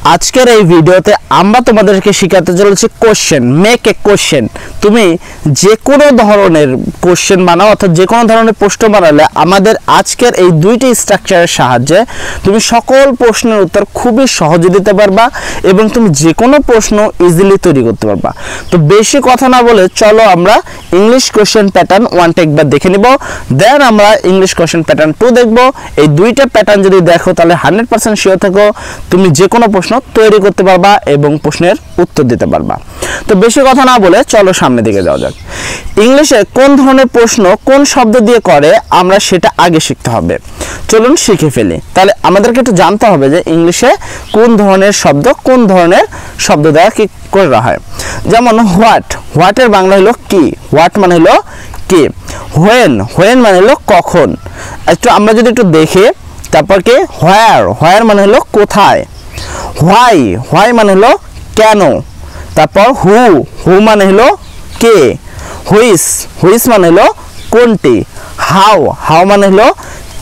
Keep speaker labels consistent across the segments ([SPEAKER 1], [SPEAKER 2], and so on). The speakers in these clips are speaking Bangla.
[SPEAKER 1] আজকের এই ভিডিওতে আমরা তোমাদেরকে শেখাতে চলেছি কোশ্চেন মেক এ কোশ্চেন। তুমি যে কোনো ধরনের কোশ্চেন বানাও অর্থাৎ যে কোনো ধরনের প্রশ্ন বানালে আমাদের আজকের এই দুইটি স্ট্রাকচারের সাহায্যে তুমি সকল প্রশ্নের উত্তর খুবই সহজে দিতে পারবা এবং তুমি যে কোনো প্রশ্ন ইজিলি তৈরি করতে পারবা। তো বেশি কথা না বলে চলো আমরা ইংলিশ কোশ্চেন প্যাটার্ন 1টা একবার দেখে নিব, দেন আমরা ইংলিশ কোশ্চেন প্যাটার্ন 2 দেখব। এই দুইটা প্যাটার্ন যদি দেখো তাহলে 100% শিওর থাকো তুমি যে কোনো প্রশ্ন তৈরি করতে পারবা এবং প্রশ্নের উত্তর দিতে পারবা। তো বেশি কথা না বলে চলো সামনের দিকে যাওয়া যাক। ইংলিশে কোন ধরনের প্রশ্ন কোন শব্দ দিয়ে করে আমরা সেটা আগে শিখতে হবে। চলুন শিখে ফেলি। তাহলে আমাদেরকে একটু জানতে হবে যে ইংলিশে কোন ধরনের শব্দ কোন ধরনের শব্দ দ্বারা কি করা হয়। যেমন হোয়াট, হোয়াটের বাংলা হলো কি, হোয়াট মানে হলো কি। হোয়েন, হোয়েন মানে হলো কখন। একটু আমরা যদি একটু দেখি তারপর কি হোয়ার, হোয়ার মানে হলো কোথায়। হোয়াই, হোয়াই মানে হলো কেন। তারপর হু, হু মানে হলো কে। হুইস, হুইস মানে হলো কোনটি। হাউ, হাউ মানে হলো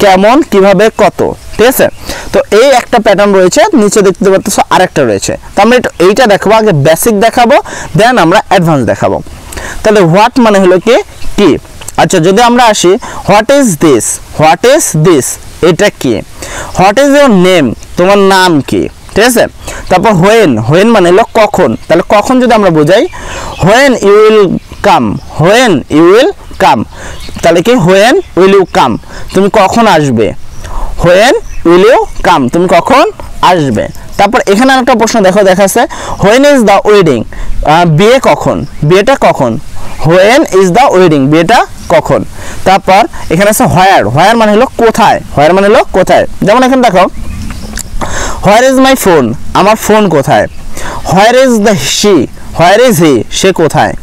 [SPEAKER 1] কেমন কিভাবে কত। ঠিক আছে, তো এই একটা প্যাটার্ন রয়েছে, নিচে দেখতে পাচ্ছ আরেকটা রয়েছে। তো আমরা এইটা দেখাবো, আগে বেসিক দেখাবো দেন আমরা অ্যাডভান্স দেখাবো। তাহলে হোয়াট মানে হলো কি কি। আচ্ছা যদি আমরা আসি what is this, what is this এটা কি। হোয়াট ইজ ইউর নেম, তোমার নাম কি। ঠিক আছে, তারপর হোয়েন, হোয়েন মানে হলো কখন। তাহলে কখন যদি আমরা বোঝাই when you will come, when you will come. তাহলে কি হোয়েন উইল ইউ কাম, তুমি কখন আসবে। হোয়েন উইল ইউ কাম, তুমি কখন আসবে। তারপর এখানে একটা প্রশ্ন দেখো, দেখাচ্ছে হোয়েন ইজ দ্য ওয়েডিং, বিয়ে কখন, বিয়েটা কখন। হোয়েন ইজ দ্য ওয়েডিং, বিয়েটা কখন। তারপর এখানে আছে হোয়ার, হোয়ার মানে হলো কোথায়, হোয়ার মানে হলো কোথায়। যেমন এখানে দেখো হোয়ার ইজ মাই ফোন, আমার ফোন কোথায়। Where is the she, where is he, সে কোথায়।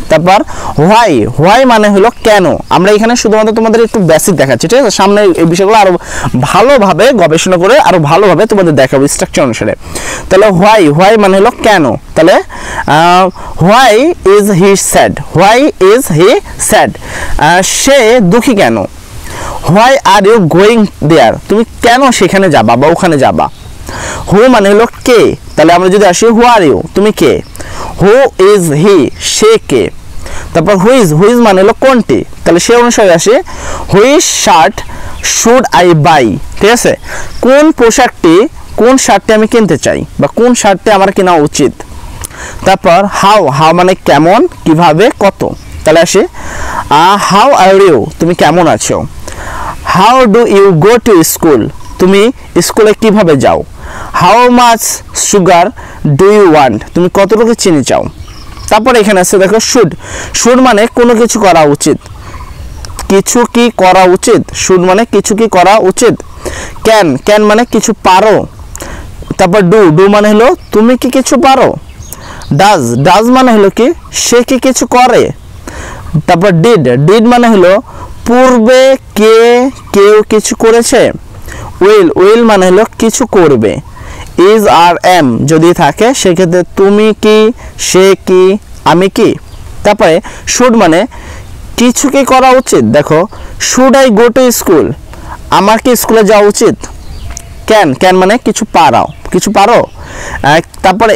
[SPEAKER 1] তারপর হোয়াই, হোয়াই মানে হলো কেন। আমরা এখানে শুধুমাত্র তোমাদের একটু বেসিক দেখাচ্ছি, ঠিক আছে। সামনে এই বিষয়গুলো আরো ভালোভাবে গবেষণা করে আরো ভালোভাবে তোমাদের দেখাবো স্ট্রাকচার অনুসারে। তাহলে হোয়াই, হোয়াই মানে হলো কেন। তাহলে why is he sad, why is he sad, সে দুঃখী কেন। Why are you going there, তুমি কেন সেখানে যাবা বা ওখানে যাবা। হু মানে হলো কে, তাহলে আমরা যদি আসি হু আর ইউ, তুমি কে। হু ইজ হি, সে কে। তারপর হুইজ, হুইজ মানে হলো কোনটি, তাহলে সে অনুসারে আসে which shirt should I buy. ঠিক আছে, কোন পোশাকটি কোন শার্টটি আমি কিনতে চাই বা কোন শার্টটি আমার কেনা উচিত। তারপর হাউ, হাউ মানে কেমন কিভাবে কত। তাহলে আসে হাউ আর ইউ, তুমি কেমন আছো। How do you go to school, তুমি স্কুলে কিভাবে যাও। How much sugar do you want, তুমি কতটুকু চিনি চাও। তারপর এখানে আছে দেখো শুড, শুড মানে কোনো কিছু করা উচিত, কিছু কি করা উচিত। শুড মানে কিছু কি করা উচিত। ক্যান, ক্যান মানে কিছু পারো। তারপর ডু, ডু মানে হলো তুমি কি কিছু পারো। ডাজ, ডাজ মানে হলো কি সে কি কিছু করে। তারপর ডিড, ডিড মানে হলো পূর্বে কে কেউ কিছু করেছে। উইল, উইল মানে হলো কিছু করবে। ইজ আর এম যদি থাকে সেক্ষেত্রে তুমি কি সে কি আমি কি। তারপরে শুড মানে কিছু কি করা উচিত। দেখো should I go to school, আমার কি স্কুলে যাওয়া উচিত। ক্যান, ক্যান মানে কিছু পারাও, কিছু পারো। তারপরে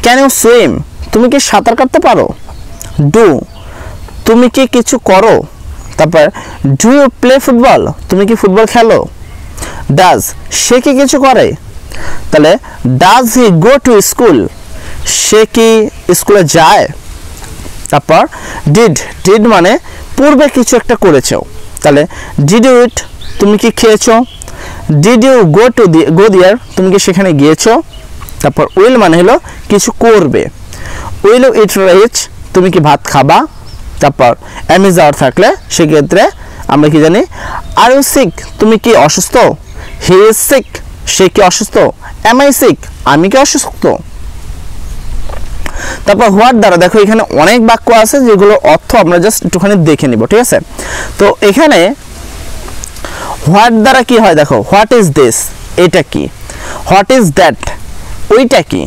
[SPEAKER 1] ক্যান ইউ সুইম, তুমি কি সাঁতার কাটতে পারো। ডু, তুমি কি কিছু করো। তারপর ডু ইউ প্লে ফুটবল, তুমি কি ফুটবল খেলো। ডাজ, সে কি কিছু করে। তাহলে does he go to school, সে কি স্কুলে যায়। তারপর ডিড, ডিড মানে পূর্বে কিছু একটা করেছো। তাহলে ডিড ইউ ইট, তুমি কি খেয়েছো। Did you go to go there, তুমি কি সেখানে গিয়েছো। তারপর উইল মানে হলো কিছু করবে। উইল ইউ ইট রিচ, তুমি কি ভাত খাবা। তারপর এমি যাওয়ার থাকলে সেক্ষেত্রে আমরা কি জানি আর ইউ সিক, তুমি কি অসুস্থ। হি ইজ সিক, সে কি অসুস্থ। এম আই সিক, আমি কি অসুস্থ। তারপর হোয়াট দ্বারা দেখো এখানে অনেক বাক্য আছে যেগুলো অর্থ আমরা জাস্ট একটুখানি দেখে নিব। ঠিক আছে, তো এখানে হোয়াট দ্বারা কি হয় দেখো হোয়াট ইজ দিস, এটা কি। হোয়াট ইজ দ্যাট, ওইটা কি।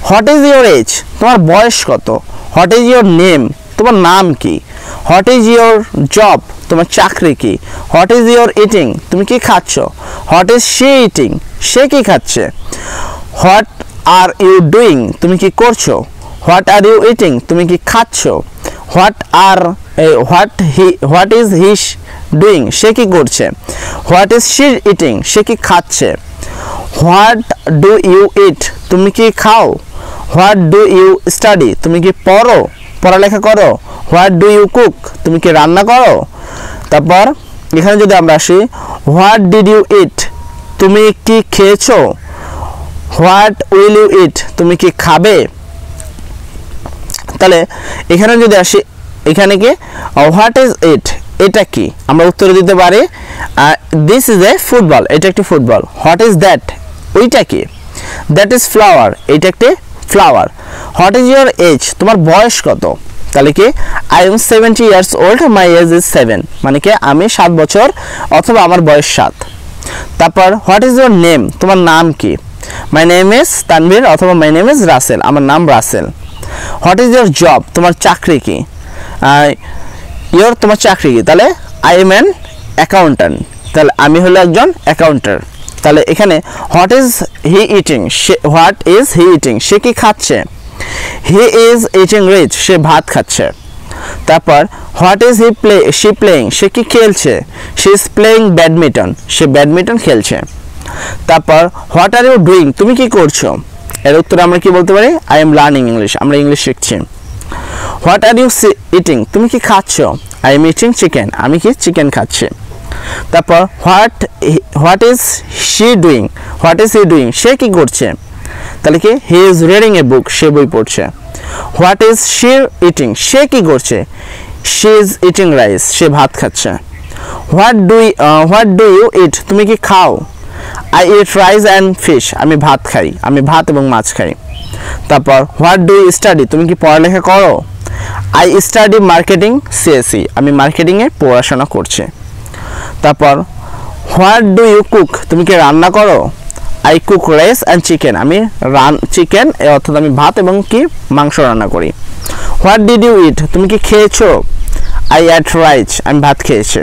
[SPEAKER 1] হোয়াট ইজ ইউর এজ, তোমার বয়স কত। হোয়াট ইজ ইউর নেম, তোমার নাম কি। হোয়াট ইজ ইউর জব, তোমার চাকরি কি। হোয়াট ইজ ইউর ইটিং, তুমি কি খাচ্ছ। হোয়াট ইজ শি ইটিং, সে কি খাচ্ছে। হোয়াট আর ইউ ডুইং, তুমি কি করছো। হোয়াট আর ইউ ইটিং, তুমি কি খাচ্ছ। হোয়াট ইজ হি ডুইং, সে কি করছে। হোয়াট ইজ শি ইটিং, সে কি খাচ্ছে। হোয়াট ডু ইউ ইট, তুমি কি খাও। হোয়াট ডু ইউ স্টাডি, তুমি কি পড়ো, পড়ালেখা করো। হোয়াট ডু ইউ কুক, তুমি কি রান্না করো। তারপর এখানে যদি আমরা আসি, হোয়াট ডিড ইউ ইট, তুমি কি খেয়েছো। হোয়াট উইল ইউ ইট, তুমি কি খাবে। তাহলে এখানে যদি আসি, এখানে কি হোয়াট ইজ ইট, এটা কি, আমরা উত্তর দিতে পারি দিস ইজ এ ফুটবল, এটা একটি ফুটবল। হোয়াট ইজ দ্যাট, ওইটা কি। দ্যাট ইজ ফ্লাওয়ার, এটা একটি flower. What is your age, তোমার বয়স কত। তাহলে কি I am 70 years old, my age is 7, মানে কি আমি 7 বছর অথবা আমার বয়স 7। তারপর হোয়াট ইজ ইউর নেম, তোমার নাম কি। মাই নেম ইজ তানভীর অথবা মাই নেম ইজ রাসেল, আমার নাম Rasel. What is your job, তোমার চাকরি কি। তোমার চাকরি কি, তাহলে আই এম অ্যান অ্যাকাউন্ট্যান্ট, তাহলে আমি হলো একজন অ্যাকাউন্টার। তাহলে এখানে what is he eating, what is he eating, সে কি খাচ্ছে। হি ইজ ইটিং রিচ, সে ভাত খাচ্ছে। তারপর হোয়াট ইজ শি প্লেয়িং, সে কি খেলছে। শি ইজ প্লেয়িং ব্যাডমিন্টন, সে ব্যাডমিন্টন খেলছে। তারপর হোয়াট আর ইউ ডুইং, তুমি কি করছো। এর উত্তরে আমরা কি বলতে পারি, আই এম লার্নিং ইংলিশ, আমরা ইংলিশ শিখছি। হোয়াট আর ইউ ইটিং, তুমি কি খাচ্ছ। আই এম ইটিং চিকেন, আমি কি চিকেন খাচ্ছি। তারপর what is she doing, what is he doing, সে কি করছে। তাহলে কি হি ইজ রিডিং এ বুক, সে বই পড়ছে। হোয়াট ইজ শি ইটিং, সে কি করছে। শি ইজ ইটিং রাইস, সে ভাত খাচ্ছে। হোয়াট ডু ইউ ইট, তুমি কি খাও। I eat rice and fish, আমি ভাত খাই, আমি ভাত এবং মাছ খাই। তারপর হোয়াট ডু ইউ স্টাডি, তুমি কি পড়ালেখা করো। আই স্টাডি মার্কেটিং সিএসসি, আমি মার্কেটিংয়ে পড়াশোনা করছি। তারপর হোয়াট ডু ইউ কুক, তুমি কি রান্না করো। I cook rice and chicken, আমি চিকেন অর্থাৎ আমি ভাত এবং কি মাংস রান্না করি। হোয়াট ডিড ইউ ইট, তুমি কি খেয়েছো। আই অ্যাট রাইস, আমি ভাত খেয়েছি।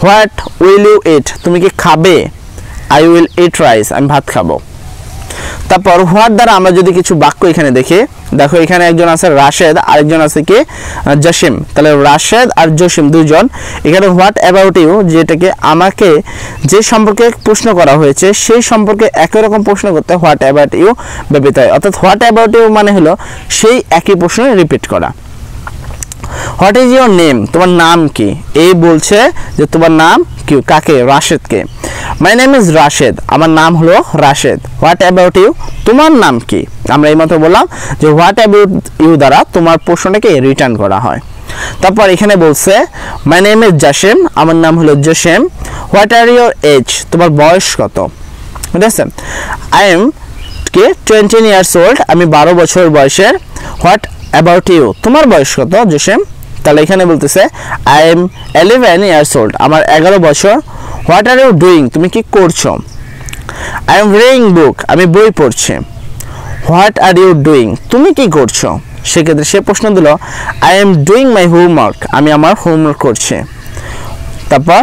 [SPEAKER 1] হোয়াট উইল ইউ ইট, তুমি কি খাবে। আই উইল ইট রাইস, আমি ভাত খাবো। তারপর হোয়াট দ্বারা আমরা যদি কিছু বাক্য এখানে দেখি, দেখো এখানে একজন আছে রাশেদ, আরেকজন আছে কি জসিম। তাহলে রাশেদ আর জসিম দুজন। এখানে হোয়াট অ্যাবাউট ইউ, যেটাকে আমাকে যে সম্পর্কে প্রশ্ন করা হয়েছে সেই সম্পর্কে একই রকম প্রশ্ন করতে হোয়াট অ্যাবাউট ইউ ব্যবহৃত হয়। অর্থাৎ হোয়াট অ্যাবাউট ইউ মানে হলো সেই একই প্রশ্ন রিপিট করা। হোয়াট ইজ ইউর নেম, তোমার নাম কি। এই বলছে যে তোমার নাম কি, কাকে, রাশেদকে। মাই নেম ইজ রাশেদ, আমার নাম হলো রাশেদ। হোয়াট অ্যাবাউট ইউ, তোমার নাম কি। আমরা এইমাত্র বললাম যে হোয়াট অ্যাবাউট ইউ দ্বারা তোমার প্রশ্নটাকে রিটার্ন করা হয়। তারপর এখানে বলছে মাই নেম ইজ জসিম, আমার নাম হলো Jasim. What are your age, তোমার বয়স কত। বুঝেছেন, আই এম কে 20 ইয়ার্স ওল্ড, আমি 12 বছর বয়সের। হোয়াট অ্যাবাউট ইউ, তোমার বয়স কত জসিম। তাহলে এখানে বলতেছে আই এম 11 ইয়ার্স ওল্ড, আমার 11 বছর। হোয়াট আর ইউ ডুইং, তুমি কি করছো। আই এম রিডিং বুক, আমি বই পড়ছি। হোয়াট আর ইউ ডুইং, তুমি কি করছো। সেক্ষেত্রে সে প্রশ্ন দিল I am doing my homework, আমি আমার হোমওয়ার্ক করছি। তারপর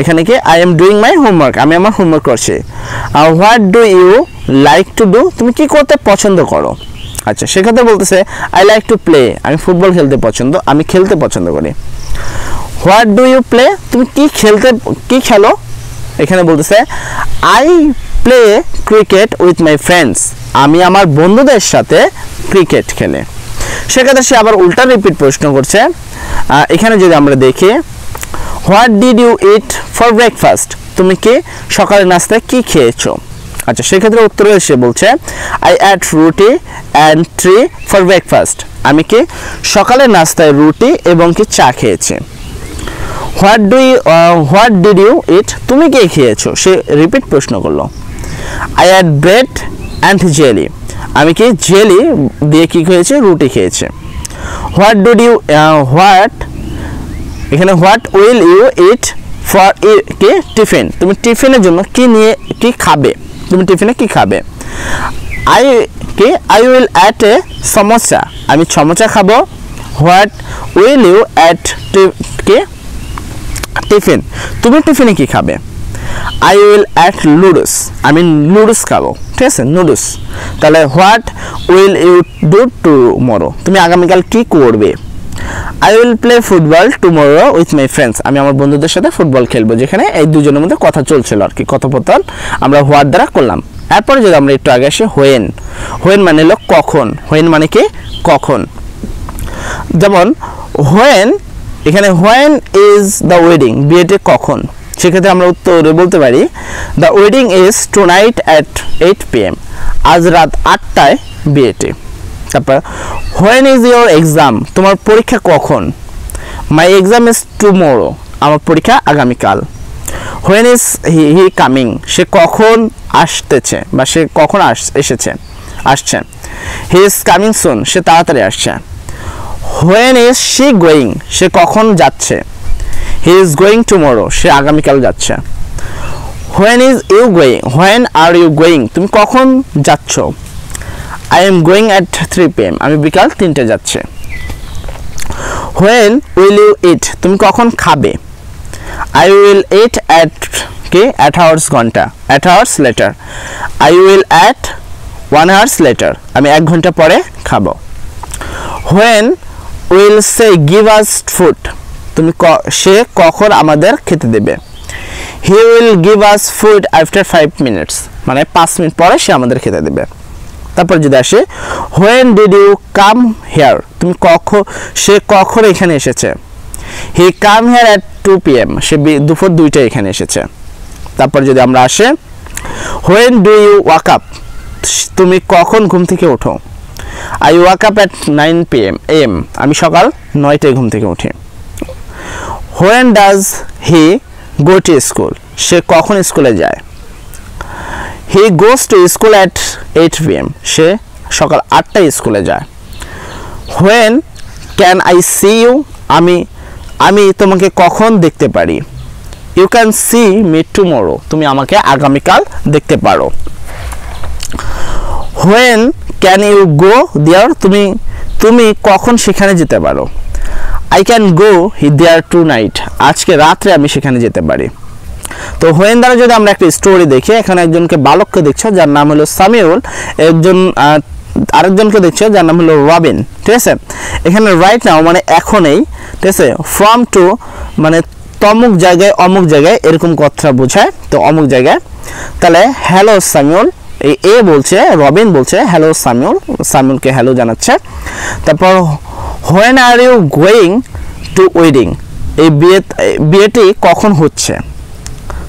[SPEAKER 1] এখানে কি I am doing my homework, আমি আমার হোমওয়ার্ক করছি। What do you like to do, তুমি কি করতে পছন্দ করো। আচ্ছা, সেক্ষেত্রে বলতেছে আই লাইক টু প্লে, আমি ফুটবল খেলতে পছন্দ করি। হোয়াট ডু ইউ প্লে, তুমি কি খেলো। এখানে বলতেছে I play cricket with my friends, আমি আমার বন্ধুদের সাথে ক্রিকেট খেলে। সেক্ষেত্রে সে আবার উল্টা রিপিট প্রশ্ন করছে। এখানে যদি আমরা দেখি what did you eat for breakfast, তুমি কি সকালের নাস্তায় কি খেয়েছো। আচ্ছা, সেক্ষেত্রে উত্তরে সে বলছে আই অ্যাট রুটি অ্যান্ড ট্রি ফর ব্রেকফাস্ট, আমি কি সকালের নাস্তায় রুটি এবং কি চা খেয়েছি। হোয়াট ডিড ইউ ইট, তুমি কি খেয়েছো, সে রিপিট প্রশ্ন করলো। I ate bread and jelly, আমি কি জেলি দিয়ে কি খেয়েছি, রুটি খেয়েছি। এখানে what will you eat for কি টিফিন, তুমি টিফিনের জন্য কি খাবে, তুমি টিফিনে কি খাবে। I will ate a samosa, আমি সমোসা খাবো। What will you ate tiffin, তুমি টিফিনে কি খাবে। আই উইল অ্যাট লুডোস, আমি লুডোস খাবো, ঠিক আছে, নুডলস। তাহলে what will you do tomorrow, তুমি আগামীকাল কি করবে? I will play football tomorrow with my friends, আমি আমার বন্ধুদের সাথে ফুটবল খেলবো। যেখানে এই দুজনের মধ্যে কথা চলছিল আর কি, কথোপকথন আমরা হোয়াট দ্বারা করলাম। এরপরে যদি আমরা একটু আগে আসি হোয়েন, হোয়েন মানে হলো কখন, হোয়েন মানে কি কখন। যেমন হোয়েন, এখানে হোয়েন ইজ দ্য ওয়েডিং, বিয়েটি কখন, সেক্ষেত্রে আমরা উত্তরে বলতে পারি the wedding is tonight at 8 PM, আজ রাত 8টায় বিয়েটি। তারপর হোয়েন ইজ ইয়োর এক্সাম, তোমার পরীক্ষা কখন? মাই এক্সাম ইজ টুমোরো, আমার পরীক্ষা আগামীকাল। হোয়েন ইজ হি কামিং, সে কখন আসতেছে বা সে কখন আসছে। হি ইজ কামিং সুন, সে তাড়াতাড়ি আসছে। হোয়েন ইজ শি গোয়িং, সে কখন যাচ্ছে। হি ইজ গোয়িং টুমোরো, সে আগামীকাল যাচ্ছে। When is you going, when are you going, তুমি কখন যাচ্ছ? I am going at 3 PM, আমি বিকাল 3টে যাচ্ছি। হোয়েন উইল ইউ ইট, তুমি কখন খাবে? আই উইল ইট অ্যাট কি অ্যাট আওয়ার্স, ঘন্টা, at hours letter. I will at 1 hours letter, আমি 1 ঘন্টা পরে খাবো। When will say give us food, তুমি সে কখন আমাদের খেতে দেবে? He will give us food after 5 minutes, মানে 5 মিনিট পরে সে আমাদের খেতে দেবে। তারপর যদি আসে when did you come here, তুমি সে কখন এখানে এসেছে? He come here at 2 PM, সে দুপুর 2টায় এখানে এসেছে। তারপর যদি আমরা আসে when do you wake up, তুমি কখন ঘুম থেকে ওঠো? I wake up at 9 AM, আমি সকাল 9টায় ঘুম থেকে উঠি। When does he go to school, সে কখন স্কুলে যায়? He goes to school at 8 PM, সে সকাল 8টায় স্কুলে যায়। When can I see you, আমি তোমাকে কখন দেখতে পারি? You can see me tomorrow, তুমি আমাকে আগামীকাল দেখতে পারো। When can you go there, তুমি কখন সেখানে যেতে পারো? I can go there tonight, আজকে রাত্রে আমি সেখানে যেতে পারি। তো হোয়েন দ্বারা যদি আমরা একটা স্টোরি দেখি, এখানে একজনকে বালককে দেখছো যার নাম হলো সামিউল, আরেকজনকে দেখছো যার নাম হলো রবিন, ঠিক আছে। এখানে রাইট নাও মানে এখনই, ঠিক আছে। ফ্রম টু মানে তমুক জায়গায় অমুক জায়গায় এরকম কথা বোঝায়, তো অমুক জায়গায়। তাহলে হ্যালো সামিউল, এ বলছে, রবিন বলছে হ্যালো সামিউল, সামিউলকে হ্যালো জানাচ্ছে। তারপর when are you going to wedding, এই বিয়েটি কখন হচ্ছে?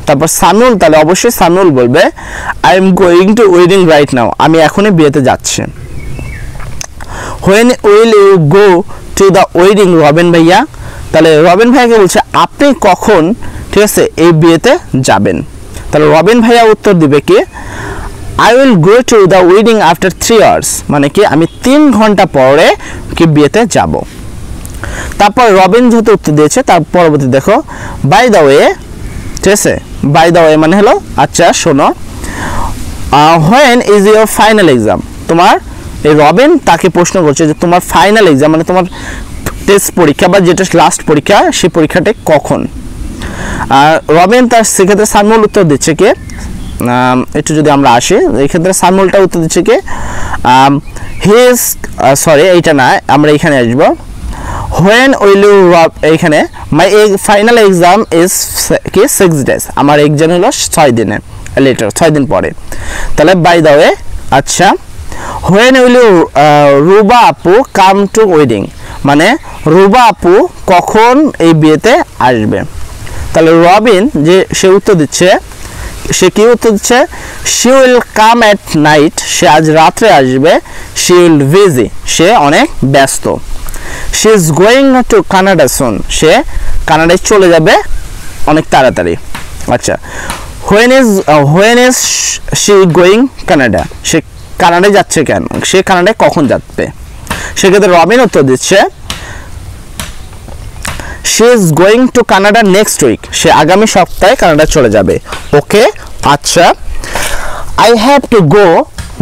[SPEAKER 1] তারপর সামিউল, তাহলে অবশ্যই সামিউল বলবে I am going to wedding right now, আমি এখনই বিয়েতে যাচ্ছি। When will you go to the wedding Robin ভাইয়া, তাহলে রবিন ভাইয়াকে বলছে আপনি কখন, ঠিক আছে, এই বিয়েতে যাবেন। তাহলে রবিন ভাইয়া উত্তর দিবে কি I will go to the wedding after 3 hours, মানে কি আমি 3 ঘন্টা পরে কি বিয়েতে যাব। তারপর রবিন যেহেতু উত্তর দিয়েছে, তার পরবর্তী দেখো বাই দ্য ওয়ে, ঠিক আছে, বাই দ্য ওয়ে মানে হলো আচ্ছা শোনো। When is your final exam, তোমার এই রবিন তাকে প্রশ্ন করছে যে তোমার ফাইনাল এক্সাম মানে তোমার টেস্ট পরীক্ষা বা যেটা লাস্ট পরীক্ষা, সেই পরীক্ষাটা কখন? রবিন তার সেক্ষেত্রে সামিউল উত্তর দিচ্ছে কি, একটু যদি আমরা আসি এক্ষেত্রে সামিউলটা উত্তর দিচ্ছে কি হিজ, সরি এইটা না, আমরা এখানে আসবো। হোয়েন উইল ইউ, এইখানে মাই ফাইনাল এক্সাম ইজ কি 6 days, আমার এক্সাম হলো 6 দিনে লেটার, 6 দিন পরে। তাহলে বাই দ্য ওয়ে, আচ্ছা হোয়েন উইল ইউ রুবা আপু কাম টু ওয়েডিং, মানে রুবা আপু কখন এই বিয়েতে আসবে। তাহলে রবিন যে সে উত্তর দিচ্ছে, সে কি উত্তর দিচ্ছে she will come at night, সে আজ রাত্রে আসবে। শি উইল বিজি, সে অনেক ব্যস্ত। She is going to Canada soon, সে কানাডায় চলে যাবে অনেক তাড়াতাড়ি। আচ্ছা when is she going Canada, সে কানাডায় যাচ্ছে কেন, সে কানাডায় কখন যাবে? সেক্ষেত্রে রবিন উত্তর দিচ্ছে she is going to Canada next week, সে আগামী সপ্তাহে কানাডা চলে যাবে। ওকে, আচ্ছা I have to go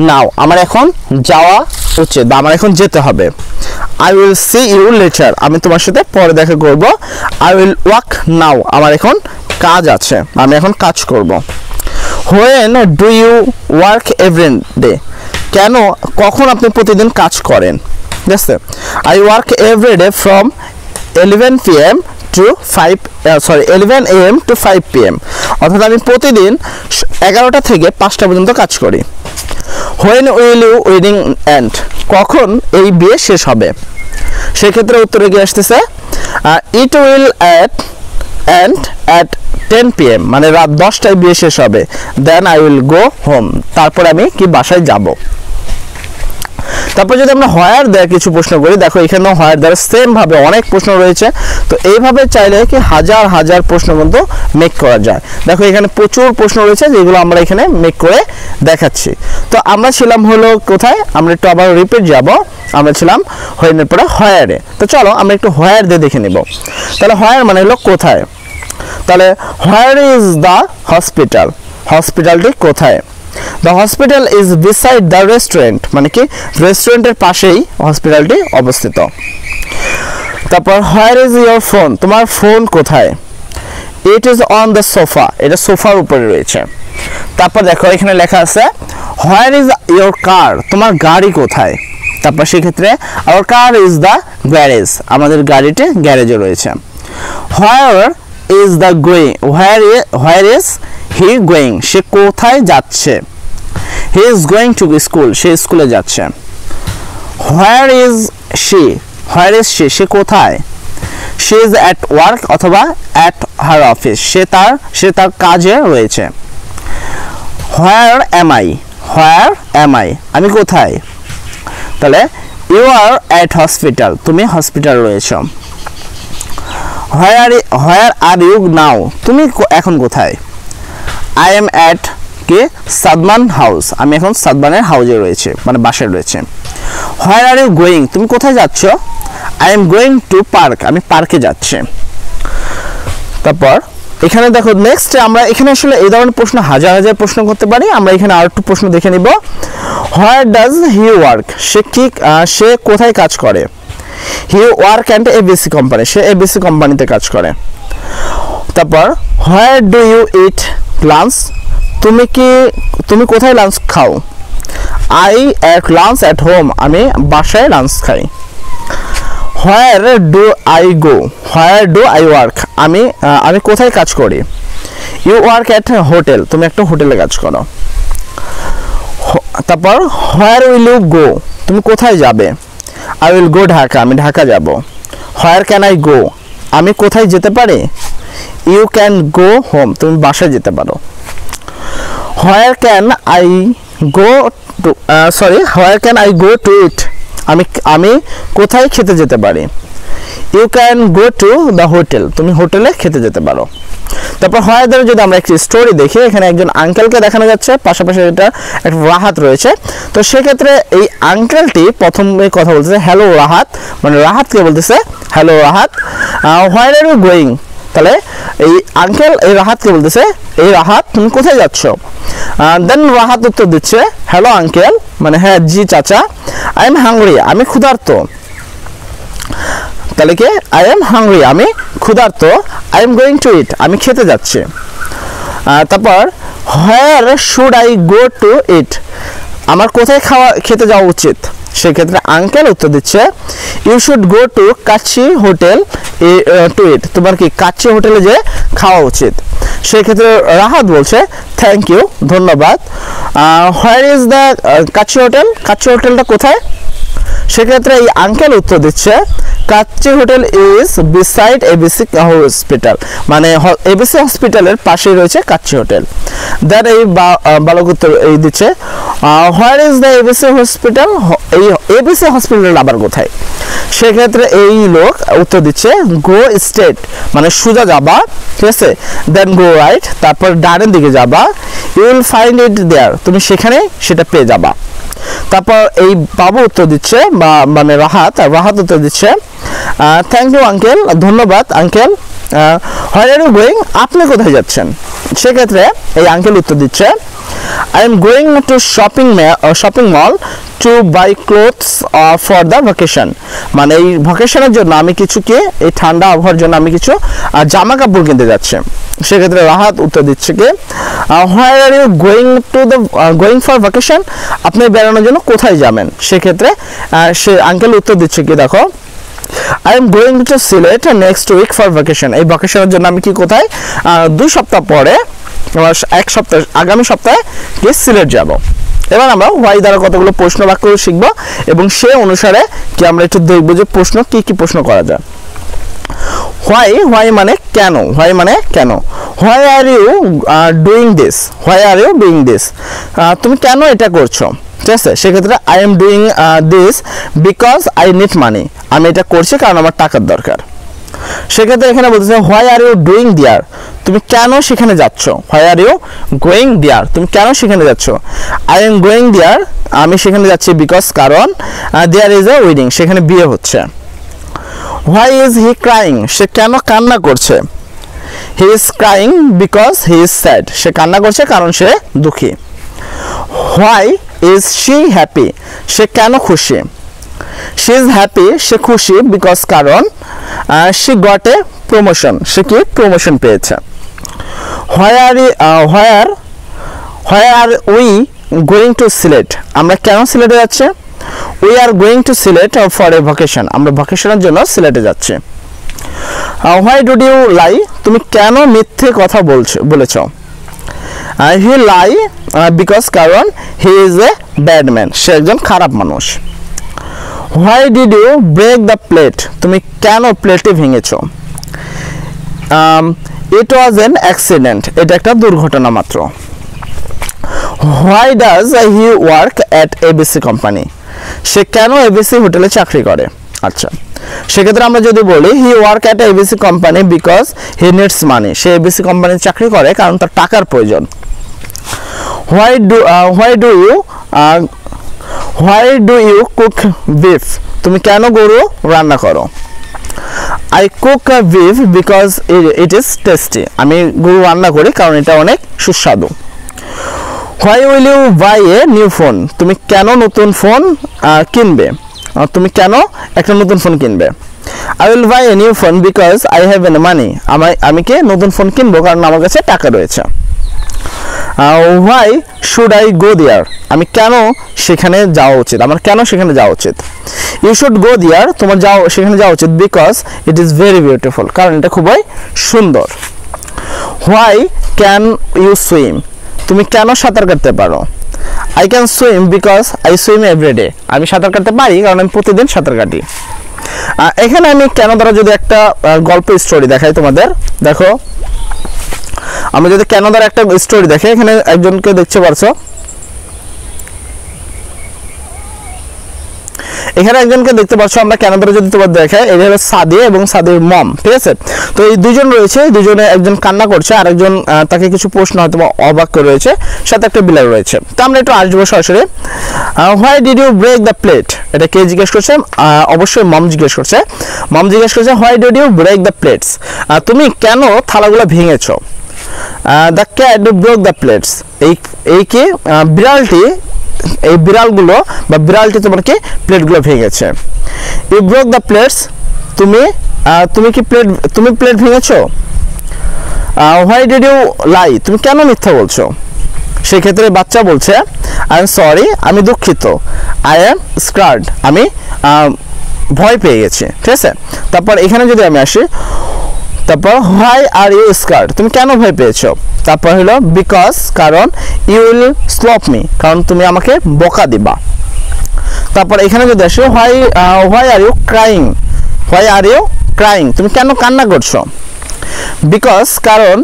[SPEAKER 1] now, আমার এখন যাওয়া উচিত বা আমার এখন যেতে হবে। I will see you later, আমি তোমার সাথে পরে দেখা করব। আই উইল ওয়াক নাও, আমার এখন কাজ আছে, আমি এখন কাজ করব। When do you work every day, কেন কখন আপনি প্রতিদিন কাজ করেন? ঠিক আছে, I work every day from 11 PM to 11 AM to 5 PM, অর্থাৎ আমি প্রতিদিন 11টা থেকে 5টা পর্যন্ত কাজ করি। When will you wedding end, কখন এই বিয়ে শেষ হবে? সেক্ষেত্রে উত্তরে কি আসতেছে? It will end at 10 PM, মানে রাত 10টায় বিয়ে শেষ হবে। Then I will go home, তারপর আমি কি বাসায় যাব। তারপর যদি আমরা হোয়ার দেওয়ার কিছু প্রশ্ন করি, দেখো এখানেও হোয়ার দেওয়ার সেম ভাবে অনেক প্রশ্ন রয়েছে। তো এইভাবে চাইলে কি হাজার হাজার প্রশ্ন কিন্তু মেক করা যায়। দেখো এখানে প্রচুর প্রশ্ন রয়েছে যেগুলো আমরা এখানে মেক করে দেখাচ্ছি। তো আমরা ছিলাম হলো কোথায়, আমরা একটু আবার রিপিট যাব, আমরা ছিলাম হোয়েনের পরে হোয়ারে। তো চলো আমরা একটু হোয়ার দিয়ে দেখে নিব। তাহলে হোয়ার মানে হলো কোথায়, তাহলে হোয়ার ইজ দ্য হসপিটাল, হসপিটালটি কোথায়? The hospital is beside the restaurant, মানে কি রেস্টুরেন্টের পাশেই হসপিটালটি অবস্থিত। তারপর where is your phone, তোমার ফোন কোথায়? It is on the sofa, এটা সোফার উপরে রয়েছে। তারপর দেখো এখানে লেখা আছে where is your car, তোমার গাড়ি কোথায়? তারপর সেক্ষেত্রে our car is the garage, আমাদের গাড়িটি গ্যারেজে রয়েছে। Where is the going, where is he going, সে কোথায় যাচ্ছে? he is going to school, সে স্কুলে যাচ্ছে। where is she, সে কোথায়? she is at work অথবা at her office, সে তার কাজে রয়েছে। where am I, আমি কোথায়? তাহলে you are at hospital, তুমি হসপিটাল রয়েছো। where are you now, তুমি এখন কোথায়? I am at K Sadman house, আমি এখন সাদমানের হাউজে রয়েছে, মানে বাসায় রয়েছে। where are you going, তুমি কোথায় যাচ্ছ? I am going to park, আমি পার্কে যাচ্ছি। তারপর এখানে দেখো নেক্সট আমরা এখানে আসলে এই ধরনের প্রশ্ন হাজার হাজার প্রশ্ন করতে পারি। আমরা এখানে আর একটু প্রশ্ন দেখে নিব। where does he work, সে কোথায় কাজ করে? he work at ABC company, say ABC কোম্পানিতে কাজ করে। তারপর where do you eat lunch, তুমি কোথায় লাঞ্চ খাও? I at lunch at home, আমি বাসায় লাঞ্চ খাই। where do I work, আমি কোথায় কাজ করি? you work at a hotel, তুমি একটা হোটেলে কাজ করো। তারপর where will you go, তুমি কোথায় যাবে? I will go ঢাকা, আমি ঢাকা যাব। where can I go, আমি কোথায় যেতে পারি? you can go home, তুমি বাসায় যেতে পারো। where can I go to eat, আমি কোথায় খেতে যেতে পারি? you can go to the hotel, তুমি হোটেলে খেতে যেতে পারো। তারপর হয় ধরে যদি আমরা একটি স্টোরি দেখি, এখানে একজন আঙ্কেলকে দেখানো যাচ্ছে, পাশাপাশি এটা একটা রাহাত রয়েছে। তো সেক্ষেত্রে এই আঙ্কেলটি প্রথমে কথা বলতেছে হ্যালো রাহাত, মানে রাহাতকে বলতেছে hello Rahat, where are you going, তাহলে এই আঙ্কেল এই রাহাতকে বলতেছে এই রাহাত তুমি কোথায় যাচ্ছ? দেন রাহাত উত্তর দিচ্ছে হ্যালো আঙ্কেল, মানে হ্যাঁ জি চাচা, আই এম হাংরি, আমি ক্ষুধার্ত। তাহলে কি আই এম হাংরি, আমি ক্ষুধার্ত, I am going to eat, আমি খেতে যাচ্ছি। তারপর where should I go to eat, আমার কোথায় খেতে যাওয়া উচিত? সেক্ষেত্রে আঙ্কেল উত্তর দিচ্ছে you should go to kacchi hotel to eat, তোমার কি কাচ্চি হোটেলে যে খাওয়া উচিত। সেক্ষেত্রে রাহাত বলছে থ্যাংক ইউ, ধন্যবাদ। হোয়ার is the kacchi hotel, kacchi হোটেলটা কোথায়? সেক্ষেত্রে এই আঙ্কেল উত্তর দিচ্ছে kacchi hotel is beside ABC hospital, মানে এবিসি হসপিটালের পাশেই রয়েছে কাচ্চি হোটেল। দ্যাট এই বালক উত্তর এই দিচ্ছে হোয়ার ইজ দ্য এবিসি হসপিটাল, এই এবিসি হসপিটাল আবার কোথায়? সেক্ষেত্রে এই লোক উত্তর দিচ্ছে গো স্ট্রেট, মানে সোজা যাবা, ঠিক আছে, দেন গো রাইট, তারপর ডানের দিকে যাবা, ইউ উইল ফাইন্ড ইট দেয়ার, তুমি সেখানে সেটা পেয়ে যাবা। তারপর এই বাবু উত্তর দিচ্ছে বা মানে রাহাত উত্তর দিচ্ছে থ্যাংক ইউ আঙ্কেল, ধন্যবাদ uncle. Where are you going, আপনি কোথায় যাচ্ছেন? সেক্ষেত্রে এই আঙ্কেল উত্তর দিচ্ছে I am going to shopping mall to buy clothes for the vacation, মানে এই ভ্যাকেশনের জন্য আমি কিছু কি এই ঠান্ডা আবহাওয়ার জন্য আমি কিছু জামা কাপড় কিনতে যাচ্ছি। সেক্ষেত্রে রাহাত উত্তর দিচ্ছে কি where are you going for vacation, আপনি বেড়ানোর জন্য কোথায় যাবেন? সেক্ষেত্রে সে আঙ্কেল উত্তর দিচ্ছে কি দেখো I am going to Sylhet next week for vacation, এই ভ্যাকেশনের জন্য আমি কি কোথায় 2 সপ্তাহ পরে আগামী সপ্তাহে গিয়ে সিলেট যাব। এবার আমরা হোয়াই দ্বারা কতগুলো প্রশ্ন বাক্য শিখব এবং সে অনুসারে কি আমরা একটু দেখব যে প্রশ্ন কি কি প্রশ্ন করা যায়। হোয়াই মানে কেন, হোয়াই মানে কেন। Why are you doing this, why are you doing this, তুমি কেন এটা করছো? ঠিক আছে, সেক্ষেত্রে I am doing this because I need money, আমি এটা করছি কারণ আমার টাকার দরকার। সেক্ষেত্রে এখানে বলতেছে হোয়াই আর ইউ ডুইং দিয়ার, তুমি কেন সেখানে যাচ্ছ? হোয়াই আর ইউ গোয়িং দিয়ার, তুমি কেন সেখানে যাচ্ছ? আই এম গোয়িং দিয়ার, আমি সেখানে যাচ্ছি বিকজ কারণ দেয়ার ইজ এ ওয়েডিং, সেখানে বিয়ে হচ্ছে। হোয়াই ইজ হি ক্রাইং, সে কেন কান্না করছে? He is crying because he is sad, সে কান্না করছে কারণ সে দুঃখী। হোয়াই ইজ শি হ্যাপি, সে কেন খুশি? শি ইজ হ্যাপি, সে খুশি বিকজ কারণ শি গট এ প্রমোশন, সে কি প্রমোশন পেয়েছে। Where are we going to Sylhet, আমরা কেন সিলেটে যাচ্ছি? We are going to Sylhet for a vacation, আমরা ভ্যাকেশনের জন্য সিলেটে যাচ্ছি। হোয়াই ডুড ইউ লাই, তুমি কেন মিথ্যে কথা বলেছ? হি লাই বিকজ কারণ he is a bad man, সে একজন খারাপ মানুষ। Why did you break the plate, তুমি কেন প্লেটটি ভেঙেছ? ইট ওয়াজ এন অ্যাক্সিডেন্ট, এটা একটা দুর্ঘটনা মাত্র। Why does he work at ABC company, সে কেন এবিসি হোটেলে চাকরি করে? আচ্ছা, সেক্ষেত্রে আমরা যদি বলি he work at ABC company because he needs money, সে এবিসি কোম্পানির চাকরি করে কারণ তার টাকার প্রয়োজন। Why do you cook beef, তুমি কেন গরু রান্না করো? I cook beef because it is tasty, আমি গরু রান্না করি কারণ এটা অনেক সুস্বাদু। Why will you buy a new phone, তুমি কেন নতুন ফোন কিনবে? তুমি কেন একটা নতুন ফোন কিনবে? I will buy a new phone because I have an money, আমি কি নতুন ফোন কিনবো কারণ আমার কাছে টাকা রয়েছে। Why should I go there, আমি কেন সেখানে যাওয়া উচিত, আমার কেন সেখানে যাওয়া উচিত? ইউ শুড গো দেয়ার, তোমার সেখানে যাওয়া উচিত because it is very beautiful, কারণ এটা খুবই সুন্দর। হোয়াই ক্যান ইউ সুইম, তুমি কেন সাঁতার কাটতে পারো? I can swim because I swim everyday, আমি সাঁতার কাটতে পারি কারণ আমি প্রতিদিন সাঁতার কাটি। এখানে আমি কেন দ্বারা যদি একটা গল্প স্টোরি দেখাই তোমাদের, দেখো আমি যদি কেন দ্বারা একটা স্টোরি দেখে, এখানে একজনকে দেখতে পারছো, এখানে একজনকে দেখতে পাচ্ছ। আমরা কেন ধরে যদি তোমার দেখাই, এটা হলো সাদিয়া এবং সাদির মম, ঠিক আছে। তো এই দুজন রয়েছে, দুজনে একজন কান্না করছে আর একজন তাকে কিছু প্রশ্ন হয়তো অবাক করে রয়েছে, সাথে একটা বিলাল রয়েছে। তো আমরা একটু আসবো সরাসরি। Why did you break the plate, এটা কে জিজ্ঞেস করছে? অবশ্যই মম জিজ্ঞেস করছে। মম জিজ্ঞেস করছে why did you break the plates, তুমি কেন থালাগুলো ভেঙেছো? The cat broke the plates, এই কি বিড়ালটি, এই বিড়ালগুলো বা বিড়ালটি তোমার কি প্লেটগুলো ভেঙেছে। ইউ ব্রোক দ্য প্লেটস, তুমি কি প্লেট ভেঙেছো? হোয়াই ডিড ইউ লাই, তুমি কেন মিথ্যা বলছো? সেক্ষেত্রে বাচ্চা বলছে আই এম সরি, আমি দুঃখিত। আই এম স্কার্ড, আমি ভয় পেয়ে গেছি, ঠিক আছে। তারপর এখানে যদি আমি আসি, তারপর হোয়াই আর ইউ স্কার্ড, তুমি কেন ভয় পেয়েছো? তারপর হলো বিকজ, কারণ ইউ উইল স্লপ মি, কারণ তুমি আমাকে বকা দিবা। তারপর এখানে যদি আসো why are you crying, why are you crying, তুমি কেন কান্না করছো? বিকজ, কারণ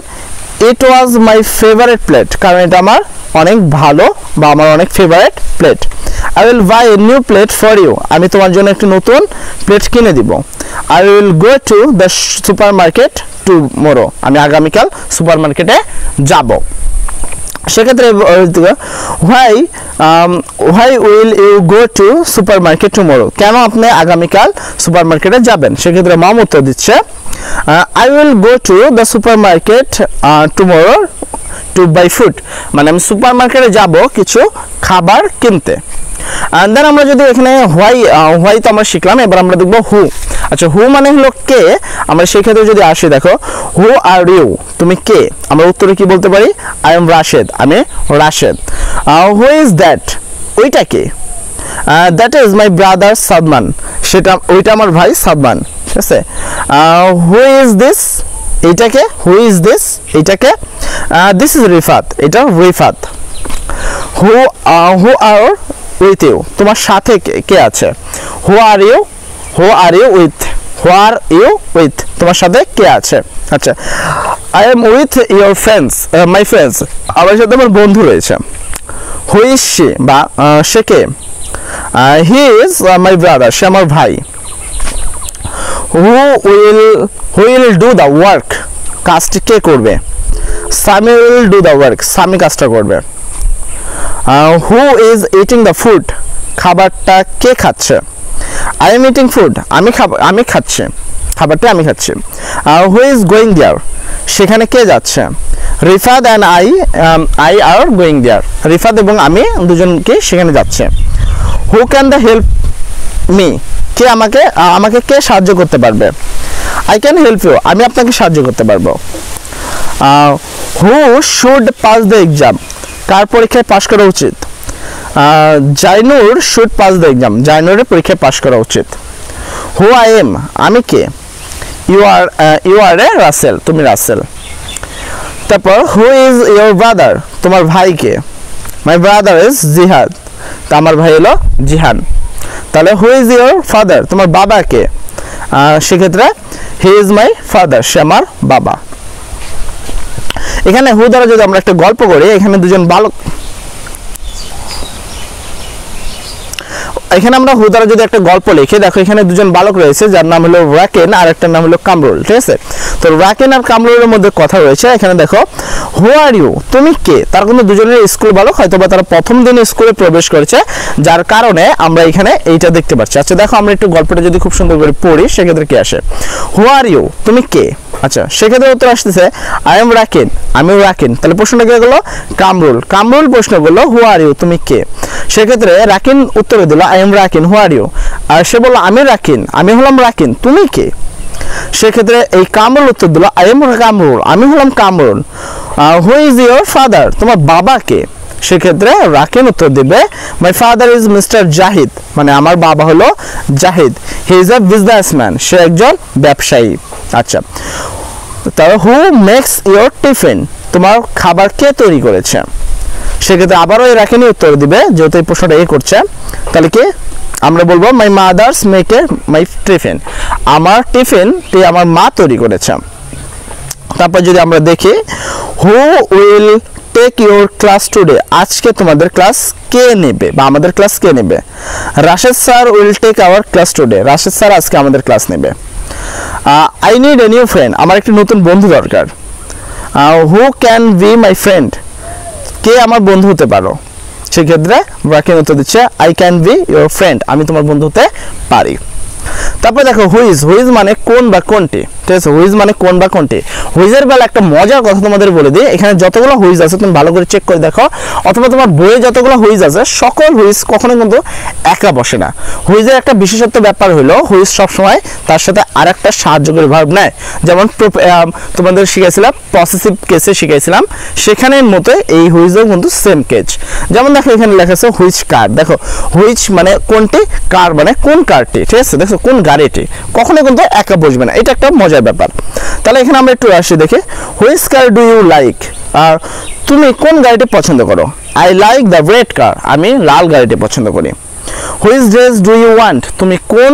[SPEAKER 1] ইট ওয়াজ মাই ফেভারিট প্লেট, কারণ এটা আমার অনেক ভালো বা আমার অনেক favourite plate. I will buy a new plate for you, আমি তোমার জন্য একটি নতুন প্লেট কিনে দিব। I will go to the supermarket tomorrow, আমি আগামীকাল সুপার মার্কেটে যাব। সেক্ষেত্রে why will you go to supermarket tomorrow, কেন আপনি আগামীকাল সুপার মার্কেটে যাবেন? সেক্ষেত্রে মম উত্তর দিচ্ছে I will go to the supermarket tomorrow to buy food, মানে আমি সুপার মার্কেটে যাব কিছু খাবার কিনতে। এন্ড দেন আমরা যদি এখানে হোয়াই তো আমরা শিখলাম, এবার আমরা দেখব হু। আচ্ছা, হু মানে হলো কে। আমরা সেই ক্ষেত্রে যদি আসি, দেখো হু আর ইউ, তুমি কে। আমরা উত্তরে কি বলতে পারি? আই এম রাশেদ, আমি রাশেদ। হু ইজ দ্যাট, ওইটা কে? That is my brother Sadman, সেটা ওইটা আমার ভাই সাদমান, ঠিক আছে। হু ইজ দিস, এইটাকে, হু ইজ দিস, এইটাকে, দিস ইজ রিফাত, এটা Rifat. Who are with you, তোমার সাথে কে আছে? Who are you with, who are you with, তোমার সাথে কে আছে? আচ্ছা, I am with your friends, my friends, আমার সাথে আমার বন্ধু রয়েছে। হু ইজ শি, বা সে কে? হি ইজ মাই ব্রাদার, সে আমার ভাই। Who will do the work, কাজটি কে করবে? Sami will do the work, Sami কাজটা করবে। Who is eating the food, খাবারটা কে খাচ্ছে? আই এম ইটিং ফুড, আমি খাচ্ছি, খাবারটা আমি খাচ্ছি। হু ইজ গোয়িং দেয়ার, সেখানে কে যাচ্ছে? Rifat and I are going there, Rifat এবং আমি দুজনকে সেখানে যাচ্ছে। Who can the help me, কে আমাকে কে সাহায্য করতে পারবে? আই ক্যান হেল্প ইউ, আমি আপনাকে সাহায্য করতে পারবো। Who should pass the exam, কার পরীক্ষায় পাশ করা উচিত? Zainur should pass the exam, জাইনুরের পরীক্ষায় পাশ করা উচিত। হু আই এম, আমি কে? ইউ আর এ রাসেল, তুমি রাসেল। তারপর হু ইজ ইউর ব্রাদার, তোমার ভাই কে? মাই ব্রাদার ইজ জিহাদ, তা আমার ভাই হলো জিহান। তাহলে হু ইজ ইউর ফাদার, তোমার বাবা কে? সেক্ষেত্রে হি ইজ মাই ফাদার, সে আমার বাবা। এখানে হু দ্বারা যদি আমরা একটা গল্প করি, এখানে দুজন বালক, এখানে আমরা হু দ্বারা যদি একটা গল্প লিখি, দেখো এখানে দুজন বালক রয়েছে, যার নাম হলো রাকেন আর একটা নাম হলো কামরুল, ঠিক আছে। তো রাকেন আর কামরুলের মধ্যে কথা রয়েছে। এখানে দেখো হু আর ইউ, তুমি কে? তার কিন্তু দুজনের স্কুল বালক, হয়তো বা তারা প্রথম দিন স্কুলে প্রবেশ করেছে, যার কারণে আমরা এখানে এইটা দেখতে পাচ্ছি। আচ্ছা দেখো, আমরা একটু গল্পটা যদি খুব সুন্দর করে পড়ি, সেক্ষেত্রে কি আসে? হু আর ইউ, তুমি কে? আচ্ছা, সেক্ষেত্রে উত্তর আসতেছে আই এম রাকিন, আমি রাকিন। তাহলে প্রশ্নটা কি হলো? কামরুল প্রশ্ন করলো হু আর ইউ, তুমি কে? সেক্ষেত্রে রাকিন উত্তরে দিল I am Rakin, who are you. আর সে বললো আমি রাকিন, আমি হলাম রাকিন, তুমি কে? সেক্ষেত্রে এই কামরুল উত্তর দিল আই এম কামরুল, আমি হলাম Kamrul. Who is your father, তোমার বাবা কে? সেক্ষেত্রে রাকিন উত্তর দিবে my father is mister Zahid, মানে আমার বাবা হলো Zahid. He is a businessman, সে একজন ব্যবসায়ী। আচ্ছা, তাহলে হু মেক্স ইউর টিফিন, তোমার খাবার কে তৈরি করেছে? সেক্ষেত্রে আবারও এই রাকিনই উত্তর দিবে, যেহেতু এই প্রশ্নটা করছে। তাহলে কি আমরা বলবো my mother's make my tiffin, আমার টিফিনটি আমার মা তৈরি করেছে। তারপর যদি আমরা দেখি who will take your class today, আজকে তোমাদের ক্লাস কে নেবে বা আমাদের ক্লাস কে নেবে? Rashed sir will take our class today, Rashed sir আজকে আমাদের ক্লাস নেবে। I need a new friend, আমার একটি নতুন বন্ধু দরকার। Who can be my friend, কে আমার বন্ধু হতে পারো? সেক্ষেত্রে রাকিন উত্তর দিচ্ছে I can be your friend, আমি তোমার বন্ধু হতে পারি। তারপরে দেখো হুইজ মানে কোন বা কোনটি, ঠিক আছে। হুইজ মানে কোন বা কোনটি। হুইজের বেলা একটা মজার কথা তোমাদের বলে দিই, এখানে যতগুলো হুইজ আছে তুমি ভালো করে চেক করে দেখো, অথবা তোমার বইয়ে যতগুলো হুইজ আছে সকল হুইজ কখনো কিন্তু একা বসে না। হুইজের একটা বিশেষত্ব ব্যাপার হলো হুইজ সবসময় তার সাথে আর একটা সাহায্যকারী ভার্ব নেয়। যেমন তোমাদের শিখেছিলাম পসেসিভ কেসে শিখেছিলাম, সেখানের মতো এই হুইজও কিন্তু সেম কেস। যেমন দেখো এখানে লেখা আছে হুইচ কার, দেখো হুইচ মানে কোনটি, কার মানে কোন কারটি, ঠিক আছে। দেখো কোন গাড়িটি, কখনো কিন্তু একা বসবে না, এটা একটা মজার ব্যাপার। তাহলে এখানে আমরা একটু আসি দেখি which car do you like, আর তুমি কোন গাড়িটি পছন্দ করো? I like the red car, আমি লাল গাড়িটি পছন্দ করি। Which dress do you want, তুমি কোন